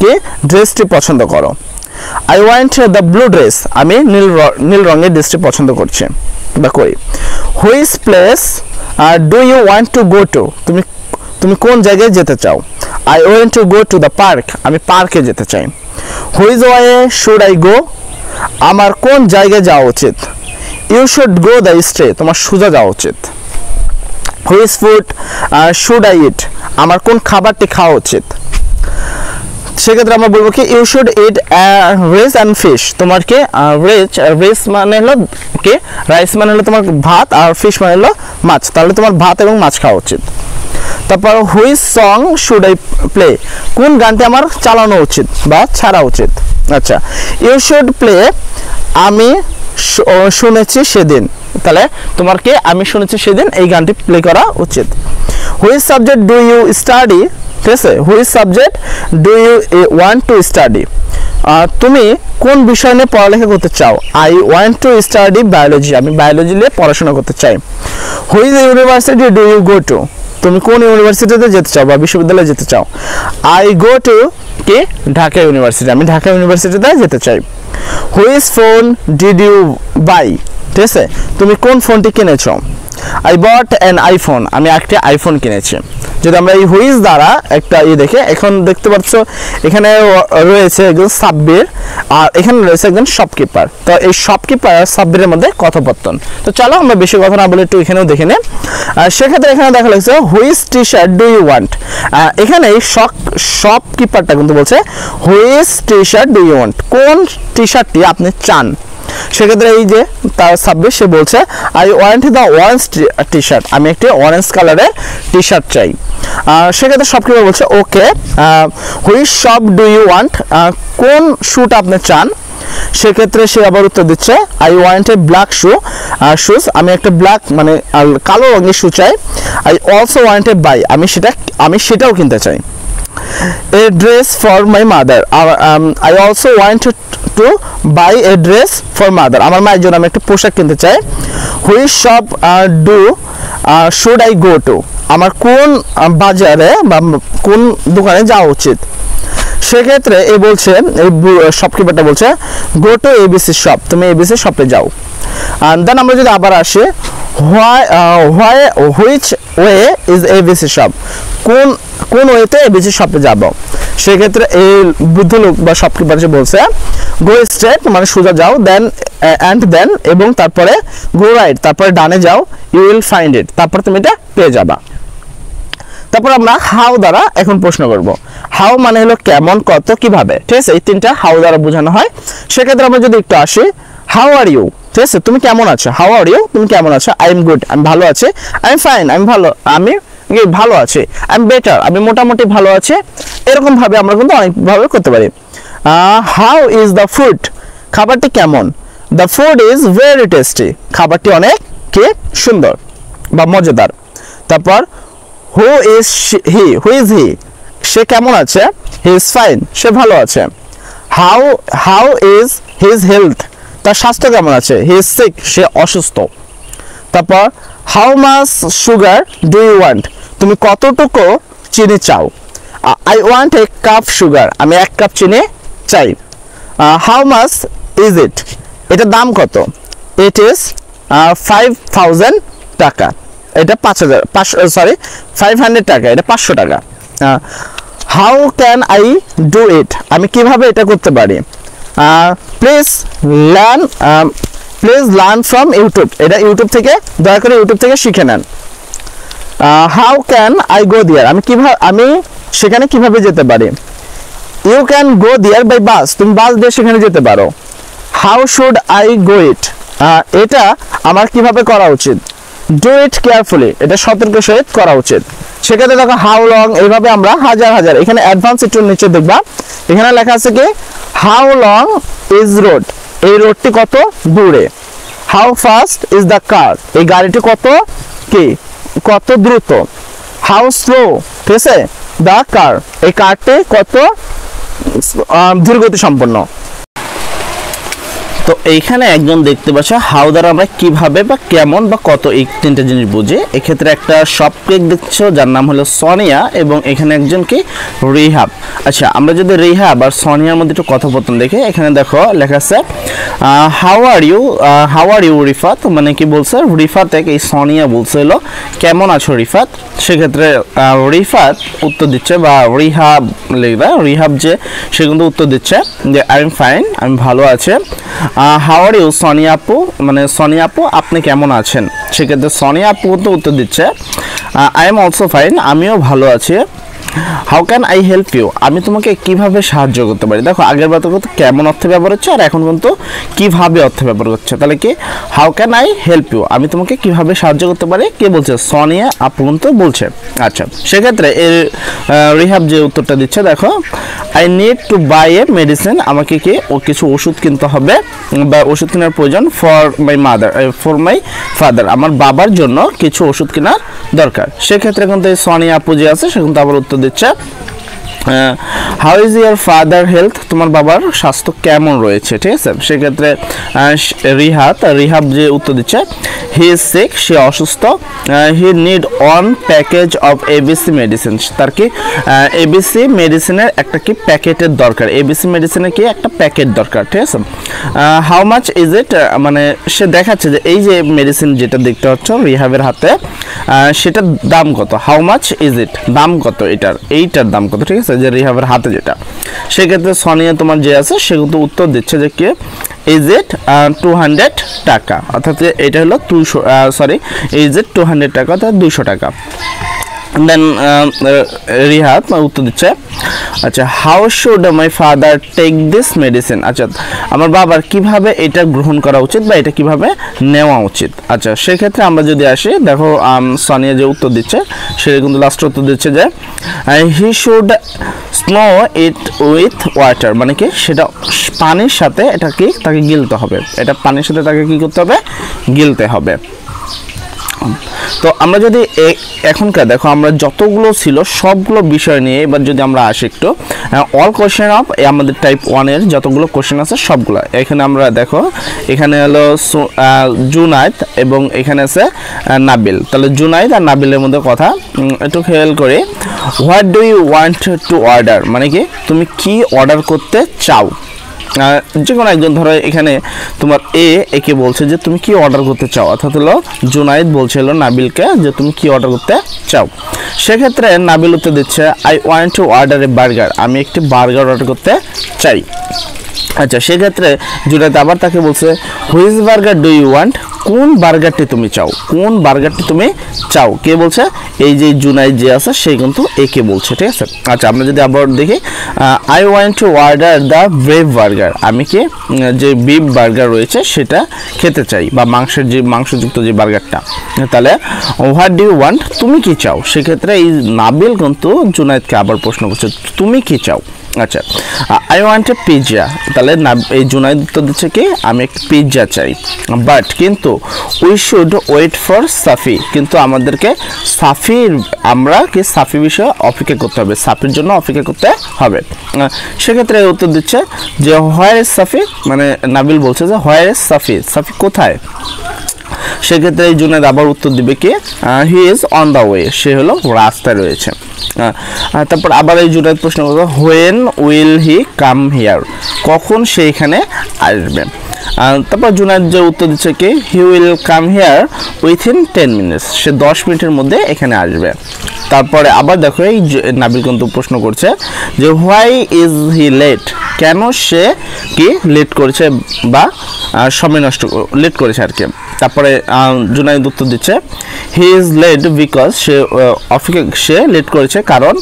[SPEAKER 1] কে ড্রেসটি পছন্দ করো? I want the blue dress, আমি নীল রঙের ড্রেসটি পছন্দ করছি বা করি। Which place do you want to go to, তুমি কোন জায়গায় যেতে চাও? I want to go to the park, আমি পার্কে যেতে চাই। Which way should I go, আমার কোন জায়গায় যাওয়া উচিত? You should go the straight, তোমার সোজা যাওয়া উচিত। Which food should I eat, আমার কোন খাবারটি খাওয়া উচিত? সেক্ষেত্রে আমরা বলবো কি you should eat rice and fish, তোমার কি রাইস মানে হলো কি, রাইস মানে হলো তোমার ভাত, আর ফিশ মানে হলো মাছ, তাহলে তোমার ভাত এবং মাছ খাওয়া উচিত। তারপর which song should I play, কোন গানটি আমার চালানো উচিত বা ছাড়া উচিত। আচ্ছা, ইউ শুড প্লে, আমি শুনেছি সেদিন, তাহলে তোমার কি আমি শুনেছি সেদিন এই গানটি প্লে করা উচিত। Which subject do you study, ঠিক আছে, which subject do you want to study, তুমি কোন বিষয় নিয়ে পড়ালেখা করতে চাও। I want to study biology, আমি বায়োলজি নিয়ে পড়াশোনা করতে চাই। Which university do you go to, তুমি কোন ইউনিভার্সিটিতে যেতে চাও বা বিশ্ববিদ্যালয়ে যেতে চাও। আই গো টু কি ঢাকা ইউনিভার্সিটি, আমি ঢাকা ইউনিভার্সিটিতে যেতে চাই। Which phone did you buy, ঠিক আছে, তুমি কোন ফোনটি কিনেছো। আই বট অ্যান আইফোন, আমি একটি আইফোন কিনেছি। যদি আমরা এই হুইজ দ্বারা একটা দেখে, এখন দেখতে পাচ্ছ এখানে রয়েছে একজন সাব্বির আর এখানে রয়েছে একজন শপকিপার। তো এই শপকিপার আর সাব্বিরের মধ্যে কথোপকথন। তো চলো আমরা বেশি কথা না বলে একটু এখানেও দেখে নিই। সেক্ষেত্রে এখানে দেখা লাগছে which T shirt do you want, এখানে শপকিপারটা কিন্তু বলছে which T shirt do you want, কোন টি শার্টটি আপনি চান। সেক্ষেত্রে এই যে তার সাব্বির সে বলছে I want the orange T shirt, আমি একটি অরেঞ্জ কালারের টি শার্ট চাই। সেক্ষেত্রে শপকিপার বলছে okay, which shop do you want, কোন শুট আপনি চান। সেক্ষেত্রে সে আবার উত্তর দিচ্ছে I want a black shoes, আমি একটা ব্ল্যাক মানে কালো রঙের শু চাই। I also want a buy, আমি সেটাও কিনতে চাই। A dress for my mother, I also want to buy a dress for mother, আমার মায়ের জন্য আমি একটা পোশাক কিনতে চাই। Which shop should I go to, আমার কোন বাজারে বা কোন দোকানে যাওয়া উচিত। সেক্ষেত্রে এই বলছে এই শপকিপারটা বলছে গো টু এবিসি শপ, তুমি এবিসি শপে যাও। দেন আমরা যদি আবার আসি which way is ABC shop, কোন ওয়েতে এবিসি শপে যাব। সেক্ষেত্রে এই বৃদ্ধ লোক বা শপকিপার যে বলছে গো স্ট্রেট মানে সোজা যাও, দেন দেন এবং তারপরে গো রাইট, তারপরে ডানে যাও, ইউ উইল ফাইন্ড ইট, তারপর তুমি এটা পেয়ে যাবা। তারপর আমরা হাউ দ্বারা এখন প্রশ্ন করব। হাউ মানে হলো কেমন, কত, কিভাবে, ঠিক আছে, এই তিনটা হাউ দ্বারা বোঝানো হয়। সেক্ষেত্রে আমরা যদি একটু আসি হাউ আর ইউ, ঠিক আছে, তুমি কেমন আছো। হাউ আর ইউ, তুমি কেমন আছো। আই এম গুড, আমি ভালো আছি। আই এম ফাইন, আমি ভালো আছি। আই এম বেটার, আমি মোটামুটি ভালো আছি। এরকম ভাবে আমরা কিন্তু অনেকভাবে করতে পারি। হাউ ইজ দ্য ফুড, খাবারটি কেমন। The food is very tasty, খাবারটি অনেক কি সুন্দর বা মজাদার। তারপর হু ইজ হি, সে কেমন আছে। হি ইজ ফাইন, সে ভালো আছে। হাউ ইজ হিজ হেলথ, তার স্বাস্থ্য কেমন আছে। হি ইজ সিক, সে অসুস্থ। তারপর how much sugar do you want, তুমি কতটুকু চিনি চাও। I want a cup sugar, আমি 1 কাপ চিনি চাই। হাউ মাচ ইজ ইট, এটার দাম কত। ইট ইজ 5000 টাকা, এটা 500 টাকা, এটা 500 টাকা। How can I do it, আমি কিভাবে এটা করতে পারি। প্লিজ লার্ন ফ্রম ইউটিউব, এটা ইউটিউব থেকে দয়া করে ইউটিউব থেকে শিখে নেন। How can I go there, আমি সেখানে কিভাবে যেতে পারি। You can go there by bus, তুমি বাস দিয়ে সেখানে যেতে পারো। How should I go it, এটা আমার কিভাবে করা উচিত। ডু ইট কেয়ারফুলি, এটা সতর্কের সহিত করা উচিত। সেক্ষেত্রে দেখো হাউ লং, এইভাবে আমরা হাজার এখানে অ্যাডভান্স একটু নিচে দেখবা, এখানে লেখা আছে কি হাউ লং ইজ রোড, এই রোডটি কত দূরে। How fast is the car, এই গাড়িটি কত দ্রুত। হাউ স্লো, ঠিক আছে, দ্য কার, এই কারটি কত ধীরগতি সম্পন্ন। তো এইখানে একজন দেখতে পাচ্ছ হাউ দ্বারা আমরা কিভাবে বা কেমন বা কত এই তিনটা জিনিস বুঝি। এক্ষেত্রে একটা শপকেক দেখছো যার নাম হলো সোনিয়া এবং এখানে একজন কি রিহাব। আচ্ছা, আমরা যদি রিহাব আর সোনিয়ার মধ্যে একটু কথোপকথন দেখি, এখানে দেখো লেখা আছে হাউ আর ইউ রিফাত, মানে কি বলছে রিফাত এই সোনিয়া বলছে হলো কেমন আছো রিফাত। সেক্ষেত্রে রিফাত উত্তর দিচ্ছে বা রিহাব যে সে কিন্তু উত্তর দিচ্ছে যে আই এম ফাইন, আমি ভালো আছি। হাউ আর ইউ সোনিয়া আপু, মানে সোনিয়া আপু আপনি কেমন আছেন। সেক্ষেত্রে সোনিয়া আপু তো উত্তর দিচ্ছে আই এম অলসো ফাইন, আমিও ভালো আছি। How can I help you, আমি তোমাকে কিভাবে সাহায্য করতে পারি। দেখো আগের বার তো কেমন অর্থে ব্যবহার হচ্ছে, আর এখন কিন্তু কিভাবে অর্থে ব্যবহার হচ্ছে। তাহলে কি how can I help you, আমি তোমাকে কিভাবে সাহায্য করতে পারি, কে বলছে, সোনিয়া আপু কিন্তু বলছে। আচ্ছা, সেক্ষেত্রে এর রিহাব যে উত্তরটা দিচ্ছে, দেখো I need to buy a medicine, আমাকে কি ও কিছু ওষুধ কিনতে হবে বা ওষুধ কেনার প্রয়োজন, ফর মাই ফাদার, আমার বাবার জন্য কিছু ওষুধ কেনার দরকার। সেক্ষেত্রে কিন্তু এই সোনিয়া আপু যে আছে সে কিন্তু আবার উত্তর দিচ্ছে how is year father health, তোমার বাবার স্বাস্থ্য কেমন রয়েছে। ঠিক আছে, সেক্ষেত্রে রিহাব যে উত্তর দিচ্ছে হি ইজ সিক, সে অসুস্থ, he need on package of ABC medicine, তার কি এবিসি মেডিসিনের একটা কি প্যাকেটের দরকার, এবিসি মেডিসিনের কি একটা প্যাকেট দরকার। ঠিক আছে, হাউ মাচ ইজ ইট, মানে সে দেখাচ্ছে যে এই যে মেডিসিন যেটা দেখতে পাচ্ছ রিহাবের হাতে, সেটার দাম কত, হাউ মাচ ইজ ইট, দাম কত এইটার দাম কত। ঠিক আছে, যে রিহাবের হাতে যেটা, সেক্ষেত্রে সোনিয়া তোমার যে আছে সে কিন্তু উত্তর দিচ্ছে যে কি ইজ ইট 200 টাকা, অর্থাৎ এটা হলো 200, সরি ইজ ইট 200 টাকা, অর্থাৎ 200 টাকা। দেন রিহাব উত্তর দিচ্ছে আচ্ছা how should my father take this medicine, আচ্ছা আমার বাবার কিভাবে এটা গ্রহণ করা উচিত বা এটা কিভাবে নেওয়া উচিত। আচ্ছা, সেক্ষেত্রে আমরা যদি আসি, দেখো সোনিয়া যে উত্তর দিচ্ছে সে কিন্তু লাস্ট উত্তর দিচ্ছে যে he should snow it with water, মানে কি সেটা পানির সাথে এটা কি তাকে গিলতে হবে, এটা পানির সাথে তাকে কি করতে হবে, গিলতে হবে। তো আমরা যদি এখনকার দেখো আমরা যতগুলো ছিল সবগুলো বিষয় নিয়ে এবার যদি আমরা আসি একটু অল কোশ্চেন অফ আমাদের টাইপ 1 এর যতগুলো কোশ্চেন আছে সবগুলো এখানে আমরা দেখো, এখানে হলো জুনায়েদ এবং এখানে আছে নাবিল। তাহলে জুনায়েদ আর নাবিলের মধ্যে কথা একটু খেয়াল করে, what do you want to order, মানে কি তুমি কি অর্ডার করতে চাও। যে কোনো একজন ধরো এখানে তোমার একে বলছে যে তুমি কি অর্ডার করতে চাও, অর্থাৎ হলো জুনায়েদ বলছিল নাবিলকে যে তুমি কি অর্ডার করতে চাও। সেক্ষেত্রে নাবিল উত্তর দিচ্ছে I want to order A burger, আমি একটি বার্গার অর্ডার করতে চাই। আচ্ছা, সেক্ষেত্রে জুনায়েদ আবার তাকে বলছে which burger do you want, কোন বার্গারটি তুমি চাও, কোন বার্গারটি তুমি চাও, কে বলছে, এই যে জুনায়েদ যে আছে সেই কিন্তু একে বলছে। ঠিক আছে, আচ্ছা আমরা যদি আবার দেখি I want to order the beef burger, আমি কি যে বিফ বার্গার রয়েছে সেটা খেতে চাই বা মাংসযুক্ত যে বার্গারটা। তাহলে হোয়াট ডু ইউ ওয়ান্ট, তুমি কি চাও। সেক্ষেত্রে এই নাবিল কিন্তু জুনায়েদকে আবার প্রশ্ন করছে তুমি কি চাও। আচ্ছা, আই ওয়ান্ট এ পিৎজা, তাহলে এই জুনায়েদ উত্তর দিচ্ছে কি আমি একটা পিৎজা চাই, বাট কিন্তু উই শুড ওয়েট ফর সাফি, কিন্তু আমাদেরকে আমরা কি সাফি বিষয়ে অপেক্ষা করতে হবে, সাফির জন্য অপেক্ষা করতে হবে। সেক্ষেত্রে উত্তর দিচ্ছে যে হোয়ার ইজ সাফি, মানে নাবিল বলছে যে হোয়ার ইজ সাফি, সাফি কোথায়। সেক্ষেত্রে এই জুনায়েদ আবার উত্তর দিবে কি he is on the way, সে হলো রাস্তায় রয়েছে। তারপর আবার এই জুনায়েদ প্রশ্ন করবে when will he come here, কখন সে এখানে আসবে। তারপর জুনায়েদ যে উত্তর দিচ্ছে কি he will come here within 10 minutes, সে 10 মিনিটের মধ্যে এখানে আসবে। তারপরে আবার দেখো এই নাবিল কিন্তু প্রশ্ন করছে যে হোয়াই ইজ হি লেট, কেন সে কি লেট করেছে বা সময় লেট করেছে আর কি। তারপরে জুনায়েদ উত্তর দিচ্ছে হি ইজ লেট বিকজ সে লেট করেছে কারণ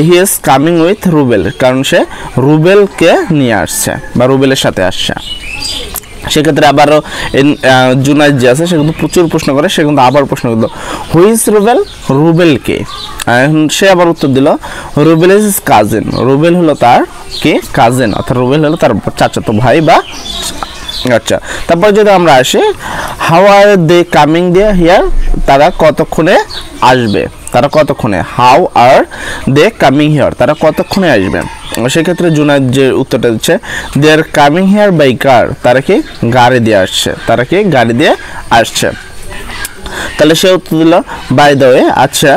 [SPEAKER 1] he is coming with Rubel, কারণ সে রুবেলকে নিয়ে আসছে বা রুবেলের সাথে আসছে। সেক্ষেত্রে আবারও জুনায়েদ যে আছে সে কিন্তু প্রচুর প্রশ্ন করে, সে কিন্তু আবার প্রশ্ন করলো হুইজ রুবেল, রুবেলকে। সে আবার উত্তর দিল রুবেল ইজ কাজিন, রুবেল হলো তার কে কাজিন, অর্থাৎ রুবেল হলো তার চাচাতো ভাই বা। আচ্ছা, তারপর যদি আমরা আসি how are they coming they here, তারা কতক্ষণে আসবে, তারা কতক্ষণে, how are they coming here, তারা কতক্ষণে আসবে। সেক্ষেত্রে জুনায়েদ যে উত্তরটা দিচ্ছে they are coming here by car, তারা কি গাড়ি দিয়ে আসছে, তারা কি গাড়ি দিয়ে আসছে। তাহলে সে উত্তর দিল বাই দ্য ওয়ে, আচ্ছা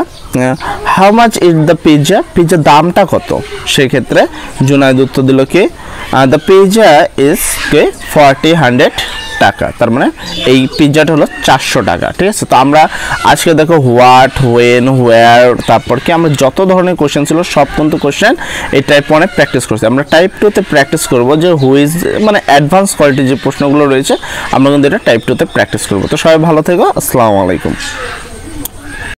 [SPEAKER 1] how much is the pizza, পিৎজার দামটা কত। সেক্ষেত্রে জুনায়েদ উত্তর দিল কি দ্য পিৎজা ইজ কে 100 টাকা, তার মানে এই পিৎজাটা হলো 400 টাকা। ঠিক আছে, তো আমরা আজকে দেখো হোয়াট, হোয়েন, হোয়ার, তারপর কি আমরা যত ধরনের কোশ্চেন ছিল সব কিন্তু কোশ্চেন এই টাইপ 1 এ প্র্যাকটিস করছি। আমরা টাইপ 2 তে প্র্যাকটিস করব যে হুইজ, মানে অ্যাডভান্স কোয়ালিটির যে প্রশ্নগুলো রয়েছে আমরা কিন্তু এটা টাইপ 2 তে প্র্যাকটিস করব। তো সবাই ভালো থেকো, আসসালামু আলাইকুম।